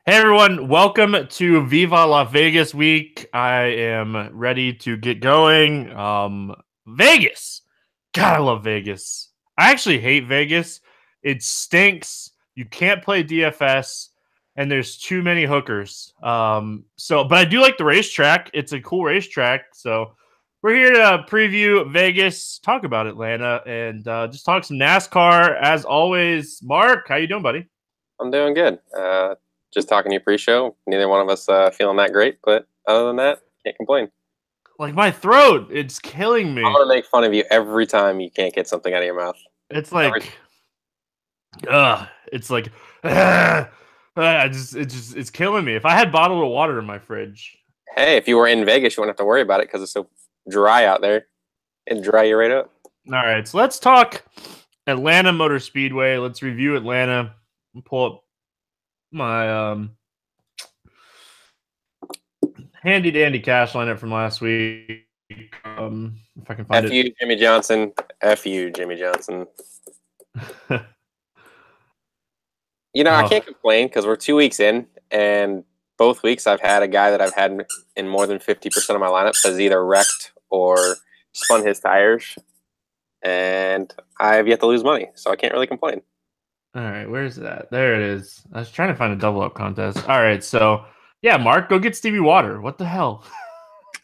Hey everyone, welcome to Viva Las Vegas week. I am ready to get going. Vegas. God, I love Vegas. I actually hate Vegas. It stinks. You can't play DFS, and there's too many hookers. But I do like the racetrack. It's a cool racetrack. So we're here to preview Vegas, talk about Atlanta, and just talk some NASCAR. As always, Mark, how you doing, buddy? I'm doing good. Just talking to you pre-show. Neither one of us feeling that great, but other than that, can't complain. Like my throat, it's killing I'm me. gonna make fun of you every time you can't get something out of your mouth. It's Every like, it's like, uh, it's killing me. If I had bottled water in my fridge, Hey, if you were in Vegas, you wouldn't have to worry about it because it's so dry out there. It'd dry you right up. all right. So let's talk Atlanta Motor Speedway. Let's review Atlanta. Pull up my handy dandy cash lineup from last week. If I can find F you, Jimmy Johnson. F you, Jimmy Johnson. it. I Oh, can't complain because we're 2 weeks in, and both weeks I've had a guy that I've had in more than 50% of my lineups has either wrecked or spun his tires, and I've yet to lose money, so I can't really complain. all right. Where's that? There it is. I was trying to find a double up contest. All right. So yeah, Mark, go get Stevie Water. What the hell?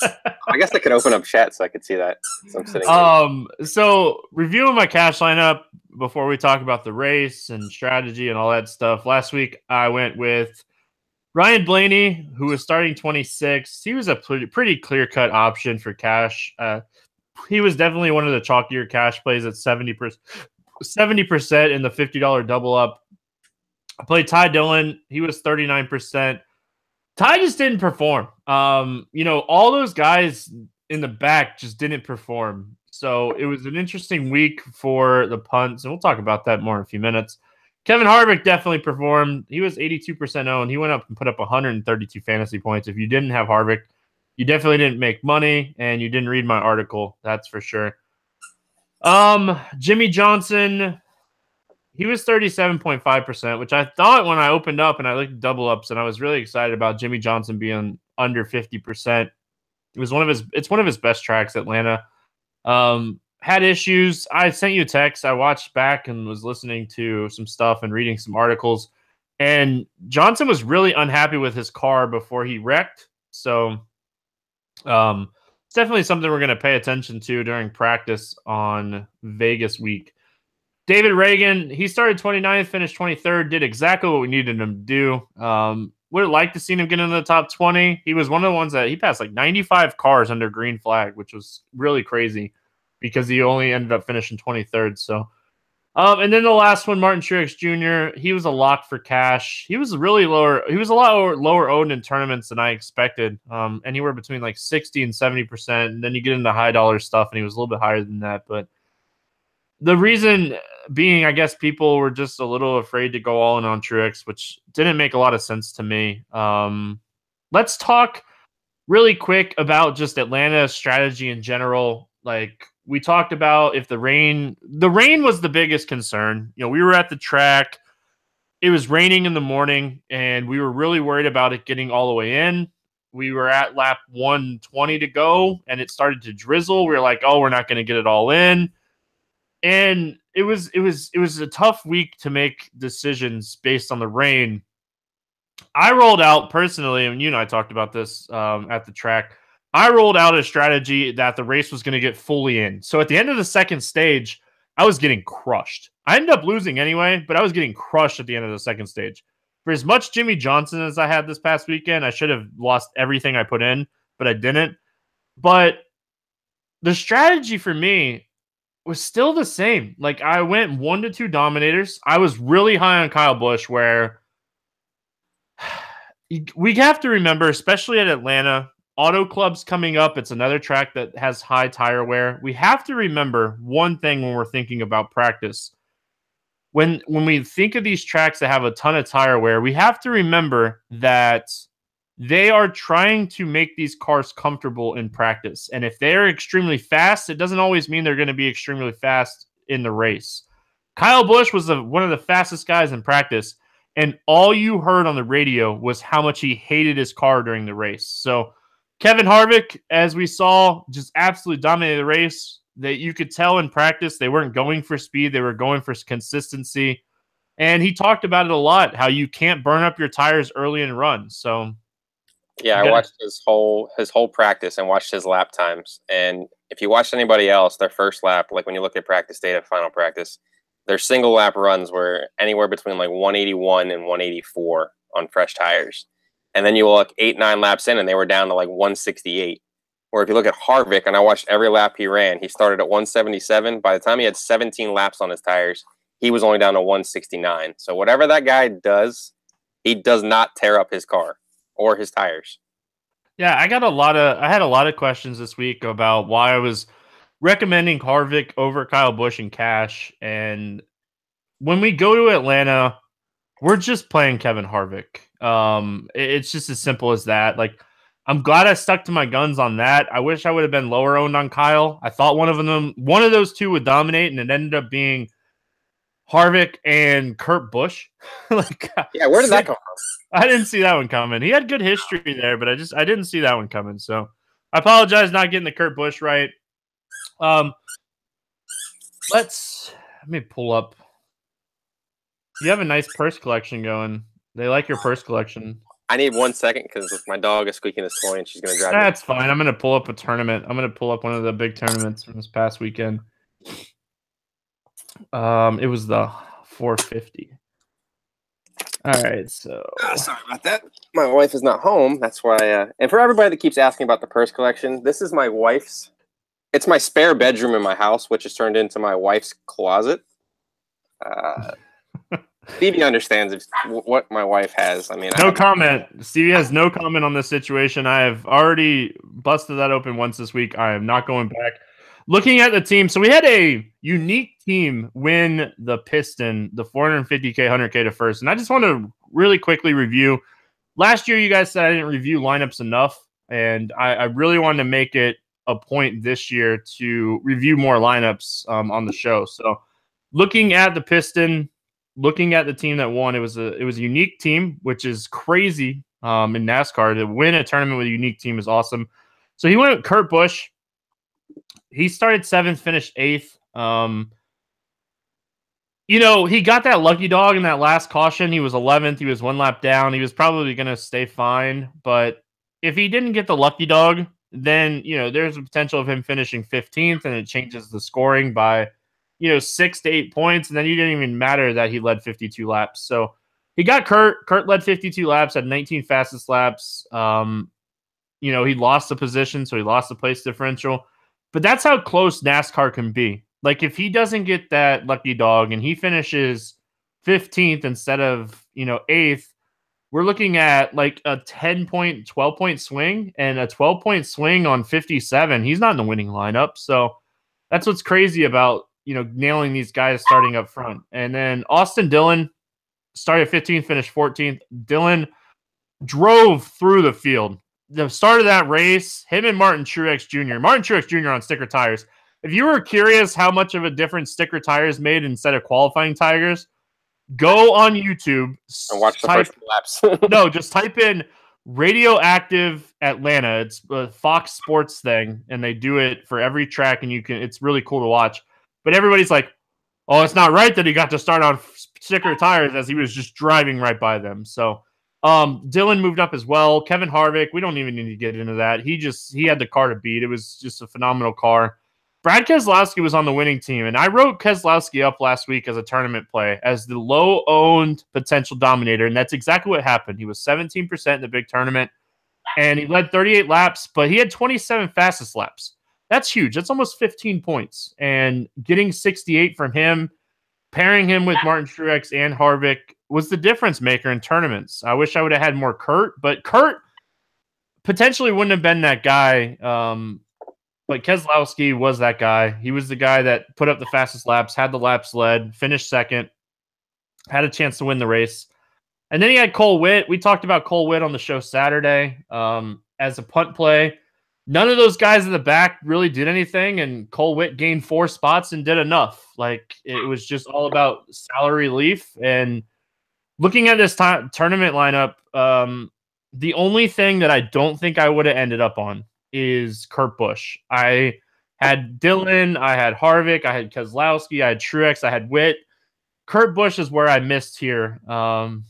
I guess I could open up chat so I could see that. So I'm sitting here. So reviewing my cash lineup before we talk about the race and strategy and all that stuff. Last week I went with Ryan Blaney, who was starting 26. He was a pretty clear-cut option for cash. He was definitely one of the chalkier cash plays at 70% in the $50 double up. I played Ty Dillon. He was 39%. Ty just didn't perform. All those guys in the back just didn't perform. So it was an interesting week for the punts, and we'll talk about that more in a few minutes. Kevin Harvick definitely performed. He was 82% owned. He went up and put up 132 fantasy points. If you didn't have Harvick, you definitely didn't make money, and you didn't read my article. That's for sure. Jimmy Johnson, he was 37.5%, which I thought when I opened up and I looked at double ups, and I was really excited about Jimmy Johnson being under 50%. It's one of his best tracks, Atlanta. Had issues. I sent you a text. I watched back and was listening to some stuff and reading some articles. And Johnson was really unhappy with his car before he wrecked. So it's definitely something we're going to pay attention to during practice on Vegas week. David Reagan, he started 29th, finished 23rd, did exactly what we needed him to do. Would have liked to seen him get into the top 20. He was one of the ones that he passed like 95 cars under green flag, which was really crazy because he only ended up finishing 23rd. So, and then the last one, Martin Truex Jr., he was a lock for cash. He was really lower. He was a lot lower owned in tournaments than I expected. Anywhere between like 60 and 70%. And then you get into high dollar stuff, and he was a little bit higher than that. But the reason being, I guess people were just a little afraid to go all in on Truex, which didn't make a lot of sense to me. Let's talk really quick about just Atlanta's strategy in general. Like we talked about, if the rain was the biggest concern. We were at the track. It was raining in the morning, and we were really worried about it getting all the way in. We were at lap 120 to go, and it started to drizzle. We were like, oh, we're not going to get it all in. And it was a tough week to make decisions based on the rain. I rolled out personally, and you and I talked about this at the track. I rolled out a strategy that the race was going to get fully in. So at the end of the second stage, I was getting crushed. I ended up losing anyway, but I was getting crushed at the end of the second stage. For as much Jimmy Johnson as I had this past weekend, I should have lost everything I put in, but I didn't. But the strategy for me was still the same. Like I went 1 to 2 dominators. I was really high on Kyle Busch, where we have to remember, especially at Atlanta, Auto Club's coming up. It's another track that has high tire wear. We have to remember one thing when we're thinking about practice. When we think of these tracks that have a ton of tire wear, we have to remember that they are trying to make these cars comfortable in practice. And if they're extremely fast, it doesn't always mean they're going to be extremely fast in the race. Kyle Busch was one of the fastest guys in practice. and all you heard on the radio was how much he hated his car during the race. So Kevin Harvick, as we saw, just absolutely dominated the race. That you could tell in practice they weren't going for speed, they were going for consistency. And he talked about it a lot, how you can't burn up your tires early and run. So yeah, I watched his whole practice and watched his lap times. And if you watched anybody else, their first lap, like when you look at practice data, final practice, their single lap runs were anywhere between like 181 and 184 on fresh tires. And then you look 8-9 laps in and they were down to like 168. Or if you look at Harvick, and I watched every lap he ran, he started at 177. By the time he had 17 laps on his tires, he was only down to 169. So whatever that guy does, he does not tear up his car or his tires. Yeah, I had a lot of questions this week about why I was recommending Harvick over Kyle Busch and Cash. And when we go to Atlanta, we're just playing Kevin Harvick. It's just as simple as that. Like, I'm glad I stuck to my guns on that. I wish I would have been lower owned on Kyle. I thought one of those two would dominate, and it ended up being Harvick and Kurt Busch. Like, yeah, where did that come from? I didn't see that one coming. He had good history there, but I didn't see that one coming. So I apologize not getting the Kurt Busch right. Let me pull up. You have a nice purse collection going. They like your purse collection. I need 1 second because my dog is squeaking his toy and she's going to drive me. That's fine. I'm going to pull up a tournament. I'm going to pull up one of the big tournaments from this past weekend. It was the 450. All right, so sorry about that. My wife is not home. That's why. And for everybody that keeps asking about the purse collection, this is my wife's. It's my spare bedroom in my house, which is turned into my wife's closet. Stevie understands what my wife has. I mean, no comment. Stevie has no comment on this situation. I have already busted that open once this week. I am not going back. Looking at the team, so we had a unique team win the Piston, the 450K, 100K to first. And I just want to really quickly review. Last year, you guys said I didn't review lineups enough, and I really wanted to make it a point this year to review more lineups on the show. So looking at the Piston, looking at the team that won, it was a unique team, which is crazy in NASCAR. To win a tournament with a unique team is awesome. So he went with Kurt Busch. He started 7th, finished 8th. He got that lucky dog in that last caution. He was 11th. He was 1 lap down. He was probably going to stay fine. But if he didn't get the lucky dog, then, there's a potential of him finishing 15th, and it changes the scoring by 6 to 8 points, and then you didn't even matter that he led 52 laps. So he got Kurt. Kurt led 52 laps, had 19 fastest laps. He lost the position, so he lost the place differential. But that's how close NASCAR can be. Like, if he doesn't get that lucky dog and he finishes 15th instead of 8th, we're looking at like a 10-point, 12-point swing, and a 12-point swing on 57. He's not in the winning lineup. So that's what's crazy about nailing these guys starting up front. And then Austin Dillon started 15th, finished 14th. Dillon drove through the field. The start of that race, him and Martin Truex Jr. Martin Truex Jr. on sticker tires. If you were curious how much of a difference sticker tires made instead of qualifying tires, go on YouTube and watch the first laps. No, just type in Radioactive Atlanta. It's a Fox Sports thing, and they do it for every track, and it's really cool to watch. But everybody's like, oh, it's not right that he got to start on sticker tires as he was just driving right by them. So Dillon moved up as well. Kevin Harvick, we don't even need to get into that. He had the car to beat. It was just a phenomenal car. Brad Keselowski was on the winning team, and I wrote Keselowski up last week as a tournament play, as the low-owned potential dominator, and that's exactly what happened. He was 17% in the big tournament, and he led 38 laps, but he had 27 fastest laps. That's huge. That's almost 15 points. And getting 68 from him, pairing him with Martin Truex and Harvick, was the difference maker in tournaments. I wish I would have had more Kurt, but Kurt potentially wouldn't have been that guy. But Keselowski was that guy. He was the guy that put up the fastest laps, had the laps led, finished second, had a chance to win the race. And then he had Cole Witt. We talked about Cole Witt on the show Saturday as a punt play. None of those guys in the back really did anything, and Cole Witt gained 4 spots and did enough. Like, it was just all about salary relief, and looking at this tournament lineup, the only thing that I don't think I would have ended up on is Kurt Busch. I had Dylan, I had Harvick, I had Keselowski, I had Truex, I had Witt. Kurt Busch is where I missed here. And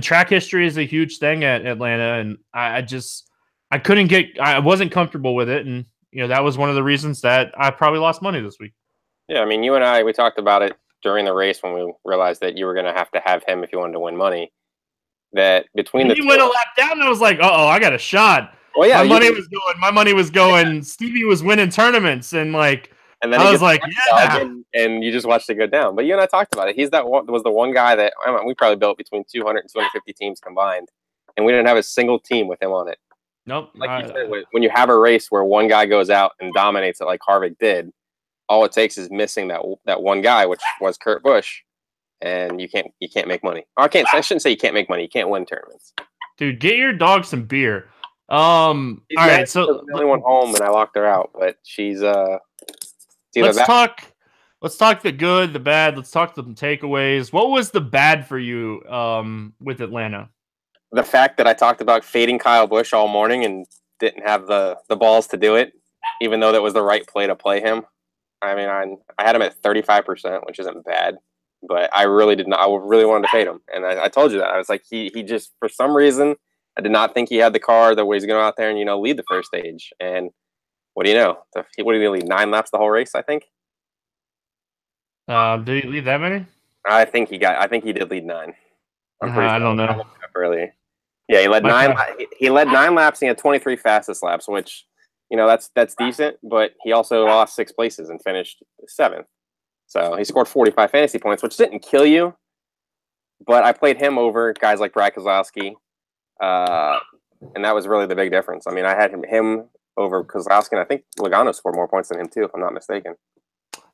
track history is a huge thing at Atlanta, and I couldn't get, I wasn't comfortable with it, and that was one of the reasons that I probably lost money this week. Yeah, I mean, you and I, we talked about it during the race when we realized that you were going to have him if you wanted to win money. That between the two, went a lap down, and I was like, "Uh-oh, I got a shot." Well, yeah, my money was going. Stevie was winning tournaments, and then I was like, "Yeah." And you just watched it go down. But you and I talked about it. He's was the one guy that we probably built between 200 and 250 teams combined, and we didn't have a single team with him on it. Nope. Like you said, when you have a race where one guy goes out and dominates it like Harvick did, all it takes is missing that one guy, which was Kurt Busch, and you can't make money. Or I shouldn't say you can't make money. You can't win tournaments. Dude, get your dog some beer. All right, so the only one home, and I locked her out, but she's let's talk the good, the bad. Let's talk the takeaways. What was the bad for you with Atlanta? The fact that I talked about fading Kyle Busch all morning and didn't have the balls to do it, even though that was the right play to play him. I mean, I had him at 35%, which isn't bad, but I really did not. I really wanted to fade him, and I told you that. I was like, he just, for some reason, I did not think he had the car that way he's going to go out there and lead the first stage. And what do you know? What did he lead? 9 laps the whole race, I think. Did he lead that many? I think he did lead 9. I don't know. Earlier. Yeah, he led 9. He led 9 laps and he had 23 fastest laps, which that's decent. But he also lost 6 places and finished 7th. So he scored 45 fantasy points, which didn't kill you. But I played him over guys like Brad Keselowski, and that was really the big difference. I mean, I had him over Keselowski, and I think Logano scored more points than him too, if I'm not mistaken.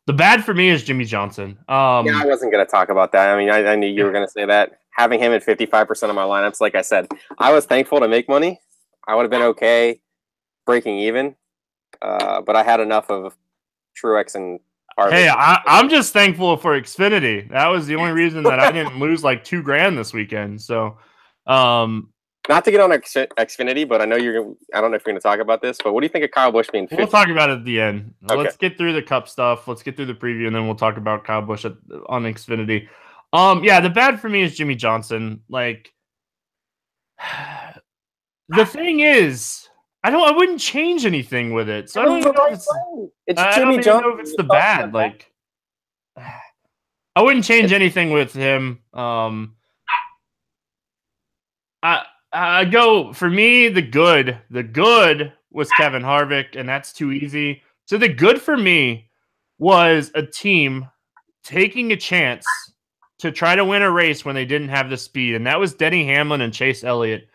The bad for me is Jimmy Johnson. Yeah, I wasn't going to talk about that. I mean, I knew you were going to say that. Having him at 55% of my lineups, like I said, I was thankful to make money. I would have been okay breaking even, but I had enough of Truex and Harvick. Hey, I'm just thankful for Xfinity. That was the only reason that I didn't lose like $2,000 this weekend. So, not to get on Xfinity, but I know I don't know if you're going to talk about this, but what do you think of Kyle Busch being 50? We'll talk about it at the end. Okay. Let's get through the Cup stuff. Let's get through the preview, and then we'll talk about Kyle Busch on Xfinity. Yeah, the bad for me is Jimmy Johnson. Like, the thing is, I wouldn't change anything with it. So I don't even know if it's Jimmy Johnson. I don't even know if it's the bad. Like, I wouldn't change anything with him. I go, for me, the good. The good was Kevin Harvick, and that's too easy. So the good for me was a team taking a chance to try to win a race when they didn't have the speed, and that was Denny Hamlin and Chase Elliott.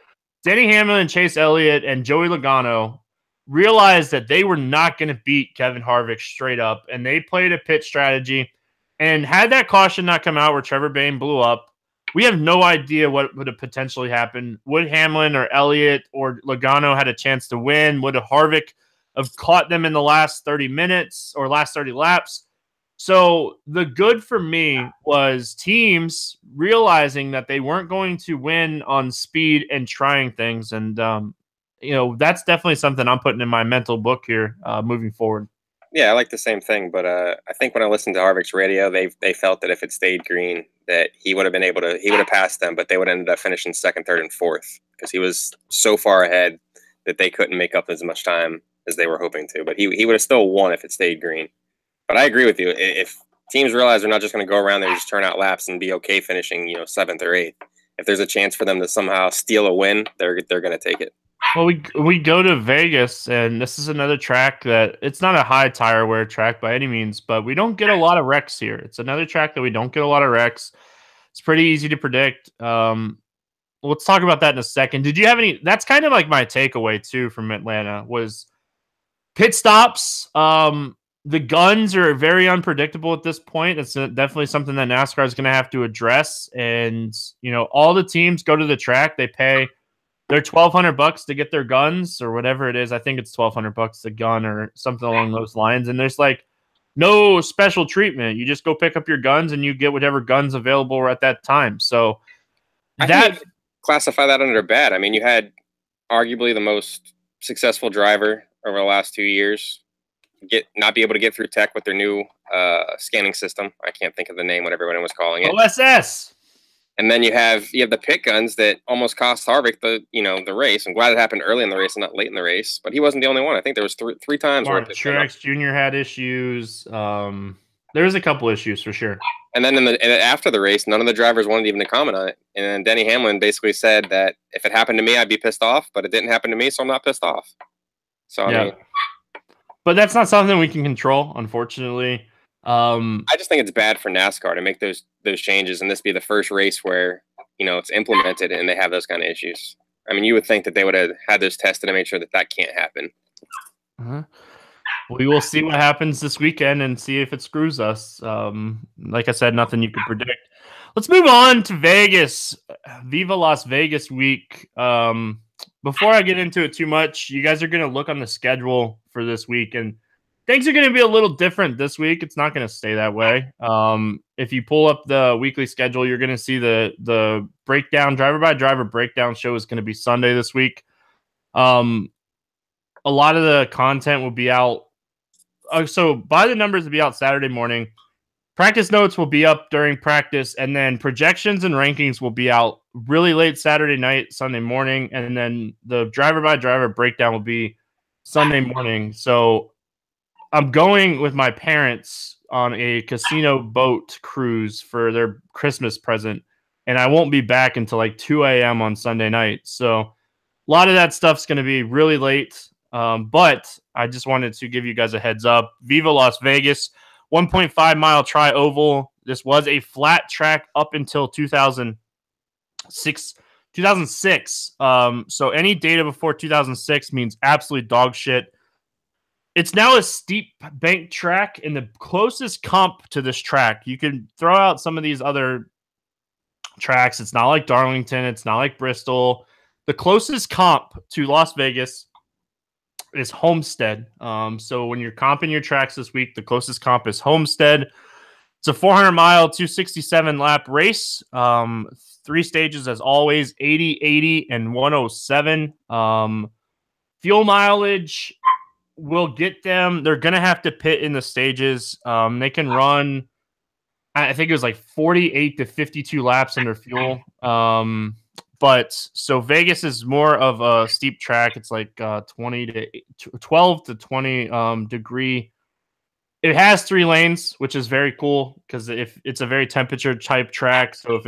Denny Hamlin and Chase Elliott and Joey Logano realized that they were not going to beat Kevin Harvick straight up, and they played a pit strategy. And had that caution not come out where Trevor Bayne blew up, we have no idea what would have potentially happened. Would Hamlin or Elliott or Logano had a chance to win? Would Harvick have caught them in the last 30 minutes or last 30 laps? So the good for me was teams realizing that they weren't going to win on speed and trying things. And, that's definitely something I'm putting in my mental book here moving forward. Yeah, I like the same thing, but I think when I listened to Harvick's radio, they felt that if it stayed green, that he would have passed them, but they would have ended up finishing 2nd, 3rd, and 4th because he was so far ahead that they couldn't make up as much time as they were hoping to. But he would have still won if it stayed green. But I agree with you. If teams realize they're not just going to go around there and just turn out laps and be okay finishing, 7th or 8th, if there's a chance for them to somehow steal a win, they're going to take it. Well, we go to Vegas, and this is another track that it's not a high tire wear track by any means, but we don't get a lot of wrecks here. It's another track that we don't get a lot of wrecks. It's pretty easy to predict. Let's talk about that in a second. Did you have any? That's kind of like my takeaway too from Atlanta was pit stops. The guns are very unpredictable at this point. It's definitely something that NASCAR is going to have to address. And all the teams go to the track. They pay their $1,200 to get their guns or whatever it is. I think it's $1,200 a gun or something along those lines. And there's like no special treatment. You just go pick up your guns and you get whatever guns available at that time. So I think you classify that under bad. I mean, you had arguably the most successful driver over the last 2 years not be able to get through tech with their new scanning system. I can't think of the name, whatever everyone was calling it. OSS. And then you have the pit guns that almost cost Harvick the race. I'm glad it happened early in the race and not late in the race. But he wasn't the only one. I think there was three times where Truex Jr. had issues. There was a couple issues for sure. And then after the race, none of the drivers wanted even to comment on it. And then Denny Hamlin basically said that if it happened to me, I'd be pissed off. But it didn't happen to me, so I'm not pissed off. So I mean, but that's not something we can control, unfortunately. I just think it's bad for NASCAR to make those changes and this be the first race where it's implemented and they have those kind of issues. I mean, you would think that they would have had those tested to make sure that can't happen. We will see what happens this weekend and see if it screws us. Like I said, nothing you can predict. Let's move on to Vegas. Viva Las Vegas week. Before I get into it too much, you guys are going to look on the schedule for this week, and things are going to be a little different this week. It's not going to stay that way. If you pull up the weekly schedule, you're going to see the breakdown, driver-by-driver breakdown show is going to be Sunday this week. A lot of the content will be out. So by the numbers will be out Saturday morning. Practice notes will be up during practice, and then projections and rankings will be out really late Saturday night, Sunday morning, and then the driver-by-driver breakdown will be Sunday morning. So I'm going with my parents on a casino boat cruise for their Christmas present, and I won't be back until like 2 a.m. on Sunday night. So a lot of that stuff's going to be really late, but I just wanted to give you guys a heads up. Viva Las Vegas, 1.5 mile tri-oval. This was a flat track up until 2006. So any data before 2006 means absolute dog shit. It's now a steep bank track, and the closest comp to this track, you can throw out some of these other tracks. It's not like Darlington. It's not like Bristol. The closest comp to Las Vegas is Homestead. So when you're comping your tracks this week, the closest comp is Homestead. It's a 400-mile, 267-lap race. 3 stages as always, 80, 80, and 107. Fuel mileage will get them. They're going to have to pit in the stages. They can run, I think it was like 48 to 52 laps under fuel. But so Vegas is more of a steep track. It's like 12 to 20 degree. It has 3 lanes, which is very cool because if it's a very temperature type track. So if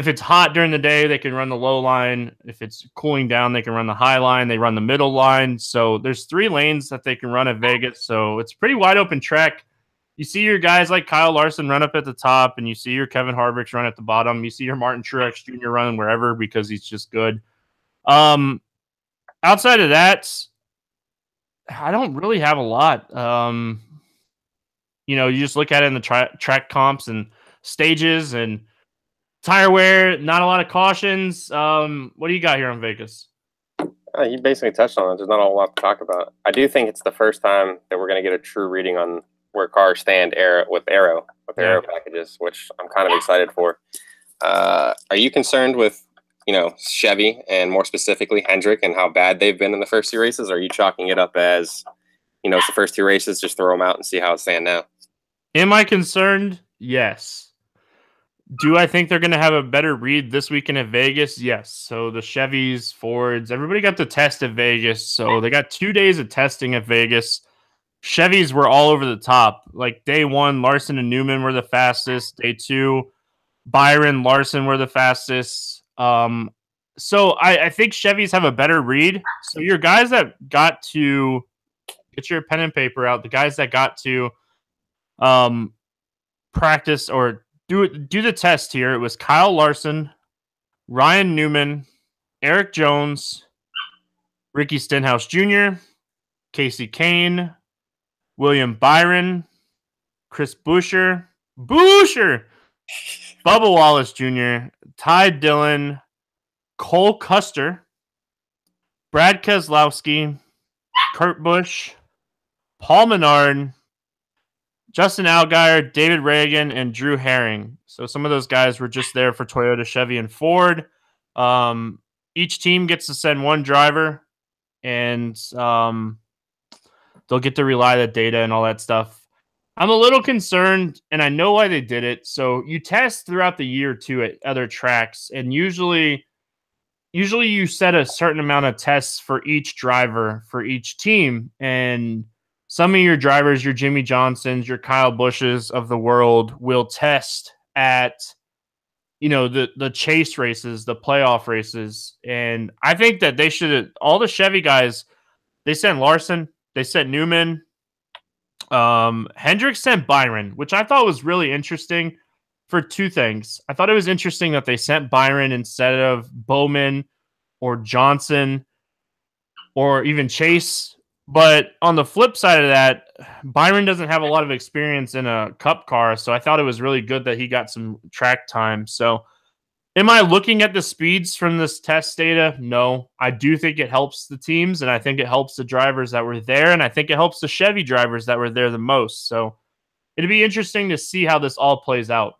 it's hot during the day, they can run the low line. If it's cooling down, they can run the high line. They run the middle line. So there's 3 lanes that they can run at Vegas. So it's a pretty wide open track. You see your guys like Kyle Larson run up at the top, and you see your Kevin Harvicks run at the bottom. You see your Martin Truex Jr. run wherever because he's just good. Outside of that, I don't really have a lot. You just look at it in the track comps and stages and tire wear, not a lot of cautions. What do you got here on Vegas? You basically touched on it. There's not a lot to talk about. I do think it's the first time that we're going to get a true reading on where cars stand with aero packages, which I'm kind of excited for. Are you concerned with Chevy and more specifically Hendrick and how bad they've been in the first 2 races? Or are you chalking it up as it's the first 2 races, just throw them out and see how it's stand now? Am I concerned? Yes. Do I think they're going to have a better read this weekend at Vegas? Yes. So the Chevys, Fords, everybody got the test at Vegas. So they got 2 days of testing at Vegas. Chevys were all over the top. Like day 1, Larson and Newman were the fastest. Day 2, Byron, Larson were the fastest. So I think Chevys have a better read. So your guys that got to get your pen and paper out, the guys that got to practice or do the test here, it was Kyle Larson, Ryan Newman, Eric Jones, Ricky Stenhouse Jr., Casey Kane, William Byron, Chris Buescher, Bubba Wallace Jr., Ty Dillon, Cole Custer, Brad Keselowski, Kurt Busch, Paul Menard, Justin Allgaier, David Reagan, and Drew Herring. So some of those guys were just there for Toyota, Chevy, and Ford. Each team gets to send one driver, and they'll get to rely on the data and all that stuff. I'm a little concerned, and I know why they did it. So you test throughout the year too at other tracks, and usually you set a certain amount of tests for each driver for each team, and some of your drivers, your Jimmy Johnsons, your Kyle Bushes of the world, will test at the chase races, the playoff races, and I think that they should. All the Chevy guys, they sent Larson, they sent Newman, Hendrick sent Byron, which I thought was really interesting for two things. I thought it was interesting that they sent Byron instead of Bowman or Johnson or even Chase. But on the flip side of that, Byron doesn't have a lot of experience in a cup car, so I thought it was really good that he got some track time. So am I looking at the speeds from this test data? No. I do think it helps the teams, and I think it helps the drivers that were there, and I think it helps the Chevy drivers that were there the most. So it'd be interesting to see how this all plays out.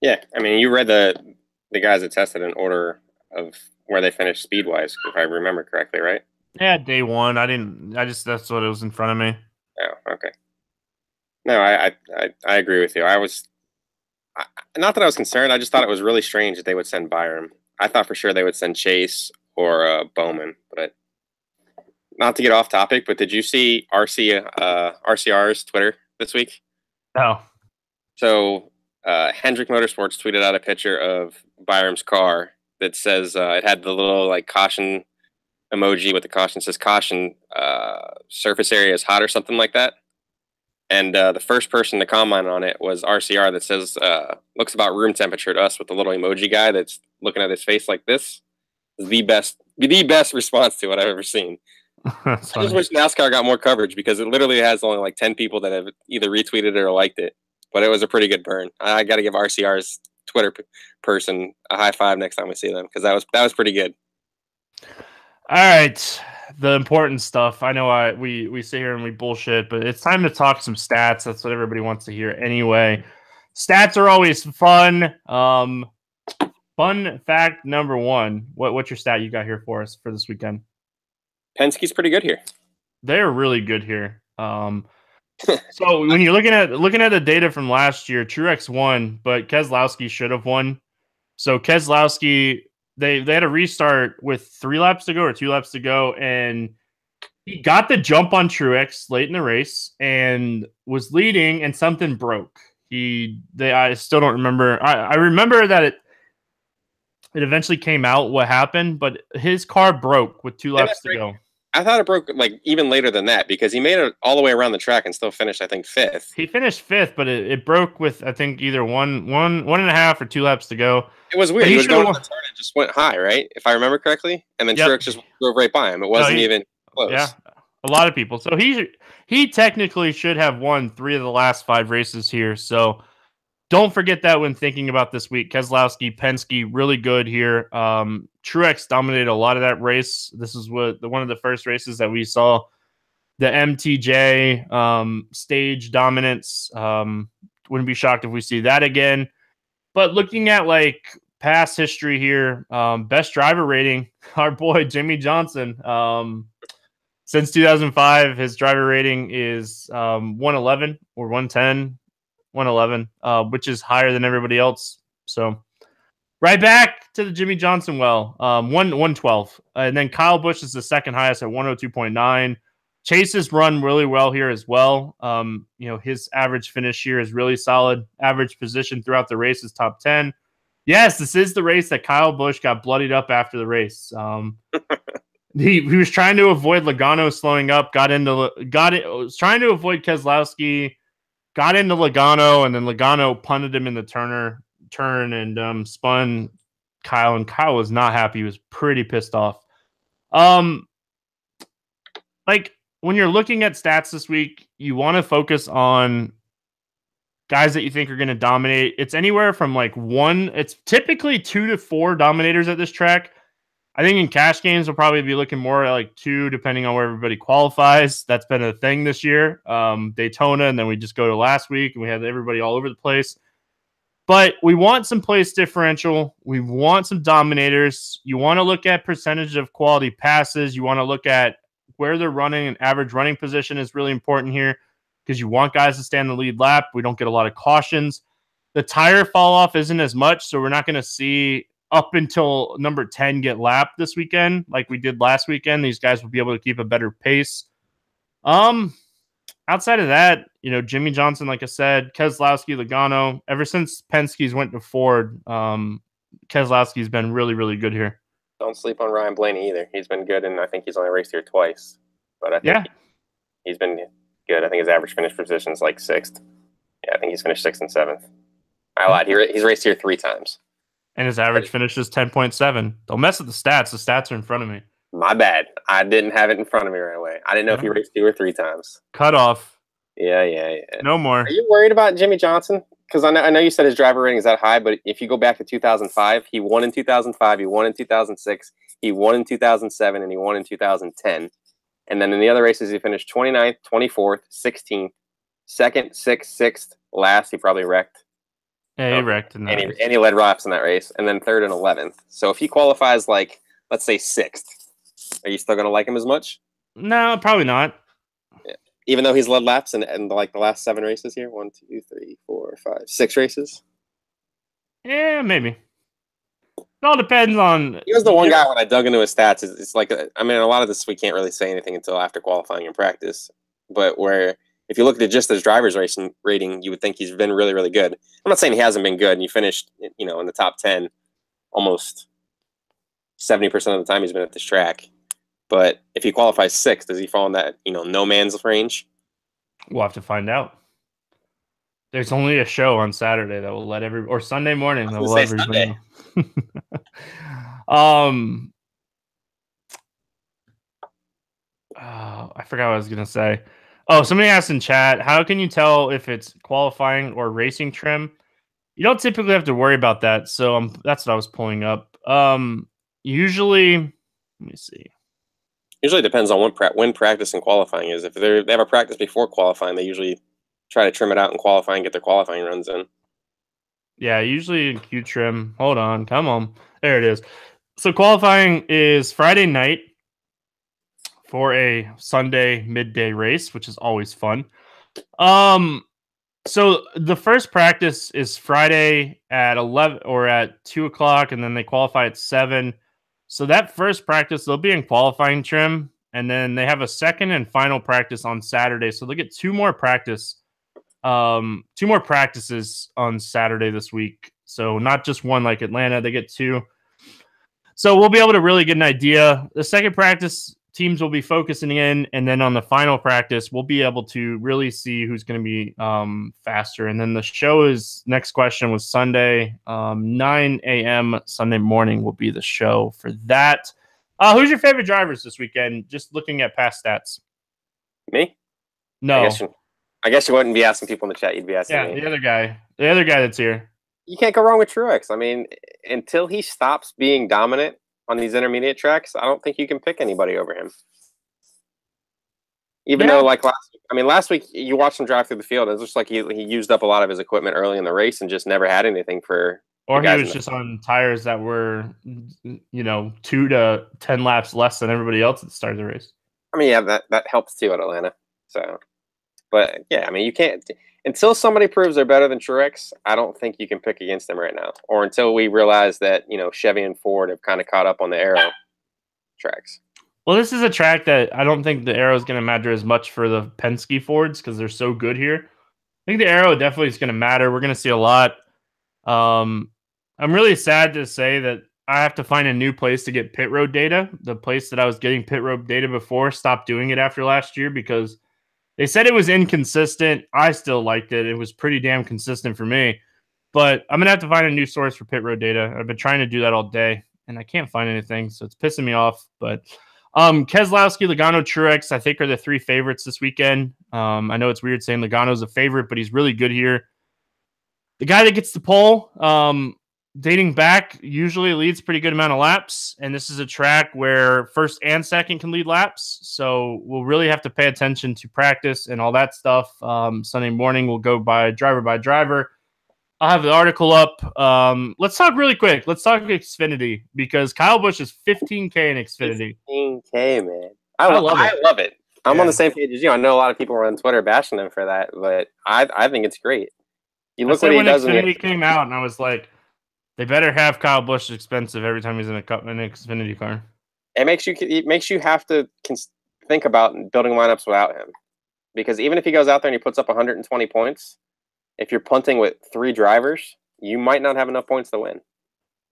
Yeah, I mean, you read the guys that tested in order of where they finished speed-wise, if I remember correctly, right? Yeah, day one. That's what it was in front of me. Oh, okay. No, I agree with you. Not that I was concerned. I just thought it was really strange that they would send Byron. I thought for sure they would send Chase or Bowman. But not to get off topic, but did you see RCR's Twitter this week? No. So Hendrick Motorsports tweeted out a picture of Byram's car that says it had the little like caution emoji with the caution, says caution, surface area is hot or something like that. And the first person to comment on it was RCR that says, looks about room temperature to us with the little emoji guy that's looking at his face like this. The best response to what I've ever seen. I just wish NASCAR got more coverage because it literally has only like 10 people that have either retweeted it or liked it. But it was a pretty good burn. I got to give RCR's Twitter person a high five next time we see them because that was pretty good. All right. The important stuff. I know we sit here and we bullshit, but it's time to talk some stats. That's what everybody wants to hear anyway. Stats are always fun. Fun fact number one. What's your stat you got here for us for this weekend? Penske's pretty good here. They're really good here. So when you're looking at the data from last year, Truex won, but Keselowski should have won. So Keselowski, they had a restart with 3 laps to go or 2 laps to go, and he got the jump on Truex late in the race and was leading, and something broke. I still don't remember. I remember that it eventually came out what happened, but his car broke with 2 laps to go. I thought it broke like even later than that because he made it all the way around the track and still finished, I think, 5th. He finished 5th, but it broke with I think either one and a half or 2 laps to go. It was weird. He was going to the turn and just went high, right? If I remember correctly, and then Truex just drove right by him. It wasn't even close. Yeah, a lot of people. So he technically should have won 3 of the last 5 races here. So don't forget that when thinking about this week. Keselowski, Penske, really good here. Truex dominated a lot of that race. This is one of the first races that we saw the MTJ stage dominance. Wouldn't be shocked if we see that again. But looking at like past history here, best driver rating, our boy Jimmy Johnson. Since 2005, his driver rating is 111 or 110. 111, which is higher than everybody else. So right back to the Jimmy Johnson 112. And then Kyle Busch is the second highest at 102.9. Chase's run really well here as well. His average finish here is really solid. Average position throughout the race is top 10. Yes, this is the race that Kyle Busch got bloodied up after the race. He was trying to avoid Logano slowing up, was trying to avoid Keselowski, got into Logano, and then Logano punted him in the turn and spun Kyle, and Kyle was not happy. He was pretty pissed off. Like when you're looking at stats this week, you want to focus on guys that you think are going to dominate. It's anywhere from it's typically 2 to 4 dominators at this track. I think in cash games, we'll probably be looking more at like 2, depending on where everybody qualifies. That's been a thing this year. Daytona, and then we just go to last week, and we had everybody all over the place. But we want some place differential. We want some dominators. You want to look at percentage of quality passes. You want to look at where they're running. An average running position is really important here because you want guys to stay on the lead lap. We don't get a lot of cautions. The tire fall off isn't as much, so we're not going to see up until number 10 get lapped this weekend like we did last weekend. These guys will be able to keep a better pace. Outside of that, Jimmy Johnson, like I said, Keselowski, Logano, ever since Penske's went to Ford, Keselowski's been really, really good here. Don't sleep on Ryan Blaney either. He's been good, and I think he's only raced here twice. But I think he's been good. I think his average finish position is like 6th. Yeah, I think he's finished 6th and 7th. I lied. He's raced here 3 times. And his average finish is 10.7. Don't mess with the stats. The stats are in front of me. My bad. I didn't have it in front of me right away. I didn't know if he raced 2 or 3 times. Cut off. Yeah. No more. Are you worried about Jimmy Johnson? Because I know you said his driver rating is that high, but if you go back to 2005, he won in 2005, he won in 2006, he won in 2007, and he won in 2010. And then in the other races, he finished 29th, 24th, 16th, 2nd, 6th, 6th, last. He probably wrecked. Yeah, he wrecked in that. And he led laps in that race, and then 3rd and 11th. So if he qualifies like, let's say 6th, are you still going to like him as much? No, probably not. Yeah. Even though he's led laps in like the last 7 races here? 1, 2, 3, 4, 5, 6 races? Yeah, maybe. It all depends on... He was the one guy when I dug into his stats. It's like, a lot of this we can't really say anything until after qualifying and practice. But where... if you look at just his driver's rating, you would think he's been really, really good. I'm not saying he hasn't been good, and he finished, in the top 10 almost 70% of the time he's been at this track. But if he qualifies 6th, does he fall in that, no man's range? We'll have to find out. There's only a show on Saturday that will let or Sunday morning that will let everybody know. I forgot what I was going to say. Oh, somebody asked in chat, how can you tell if it's qualifying or racing trim? You don't typically have to worry about that. So that's what I was pulling up. Usually, let me see. Usually depends on when practice and qualifying is. If they have a practice before qualifying, they usually try to trim it out in qualifying, get their qualifying runs in. Yeah, usually in Q trim. Hold on. Come on. There it is. So qualifying is Friday night for a Sunday midday race, which is always fun. So the first practice is Friday at 11 or at 2 o'clock, and then they qualify at 7. So that first practice, they'll be in qualifying trim, and then they have a second and final practice on Saturday. So they'll get 2 more practices on Saturday this week. So not just one like Atlanta, they get 2. So we'll be able to really get an idea. The second practice, teams will be focusing in, and then on the final practice, we'll be able to really see who's going to be faster. And then the show is, next question was Sunday, 9 a.m. Sunday morning will be the show for that. Who's your favorite drivers this weekend? Just looking at past stats. Me? No. I guess you wouldn't be asking people in the chat. You'd be asking me. The other guy that's here. You can't go wrong with Truex. Until he stops being dominant on these intermediate tracks, I don't think you can pick anybody over him. Even though, like last week you watched him drive through the field, it was just like he used up a lot of his equipment early in the race and just never had anything for. Or he was just on tires that were, 2 to 10 laps less than everybody else at the start of the race. That helps too at Atlanta. So, but yeah, you can't until somebody proves they're better than Truex. I don't think you can pick against them right now, or until we realize that Chevy and Ford have kind of caught up on the aero tracks. Well, this is a track that I don't think the aero is going to matter as much for the Penske Fords because they're so good here. I think the aero definitely is going to matter. We're going to see a lot. I'm really sad to say that I have to find a new place to get pit road data. The place that I was getting pit road data before stopped doing it after last year because they said it was inconsistent. I still liked it. It was pretty damn consistent for me. But I'm going to have to find a new source for pit road data. I've been trying to do that all day, and I can't find anything, so it's pissing me off. But Keselowski, Logano, Truex, I think are the 3 favorites this weekend. I know it's weird saying Logano's a favorite, but he's really good here. The guy that gets the pole, dating back, usually leads pretty good amount of laps, and this is a track where first and second can lead laps. So we'll really have to pay attention to practice and all that stuff. Sunday morning, we'll go by driver. I'll have the article up. Let's talk really quick. Let's talk Xfinity because Kyle Busch is 15K in Xfinity. 15K, man. I love it. I'm on the same page as you. I know a lot of people were on Twitter bashing him for that, but I think it's great. You look what he does. When Xfinity came out, and I was like, they better have Kyle Busch expensive every time he's in an Xfinity car. It makes you have to think about building lineups without him, because even if he goes out there and he puts up 120 points, if you're punting with 3 drivers, you might not have enough points to win.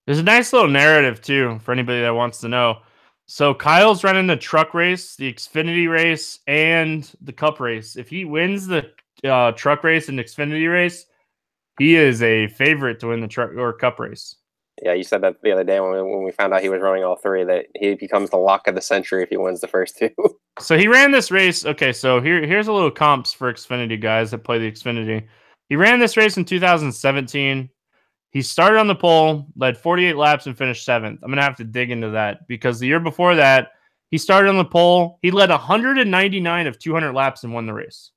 There's a nice little narrative too for anybody that wants to know. So Kyle's running the truck race, the Xfinity race, and the Cup race. If he wins the truck race and Xfinity race, he is a favorite to win the truck or Cup race. Yeah, you said that the other day when we found out he was running all 3, that he becomes the lock of the century if he wins the first 2. So he ran this race. Okay, so here's a little comps for Xfinity guys that play the Xfinity. He ran this race in 2017. He started on the pole, led 48 laps, and finished 7th. I'm going to have to dig into that because the year before that, he started on the pole. He led 199 of 200 laps and won the race.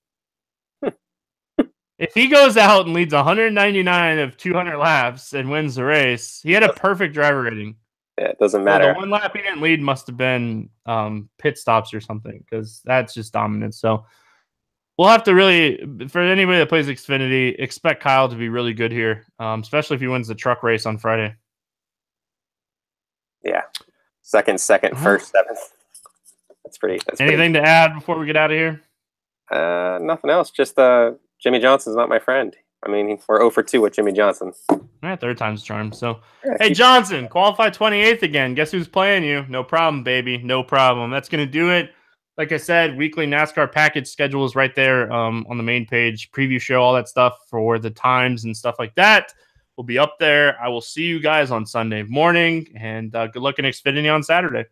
If he goes out and leads 199 of 200 laps and wins the race, he had a perfect driver rating. Yeah, it doesn't matter. The one lap he didn't lead must have been pit stops or something because that's just dominance. So we'll have to really, for anybody that plays Xfinity, expect Kyle to be really good here, especially if he wins the truck race on Friday. Yeah. Second, first, 7th. That's pretty. Anything to add before we get out of here? Nothing else. Just Jimmy Johnson's not my friend. I mean, we're 0 for 2 with Jimmy Johnson. Third time's charm. So, hey, Johnson, qualified 28th again. Guess who's playing you? No problem, baby. No problem. That's going to do it. Like I said, weekly NASCAR package schedule is right there on the main page. Preview show, all that stuff for the times and stuff like that will be up there. I will see you guys on Sunday morning, and good luck in Xfinity on Saturday.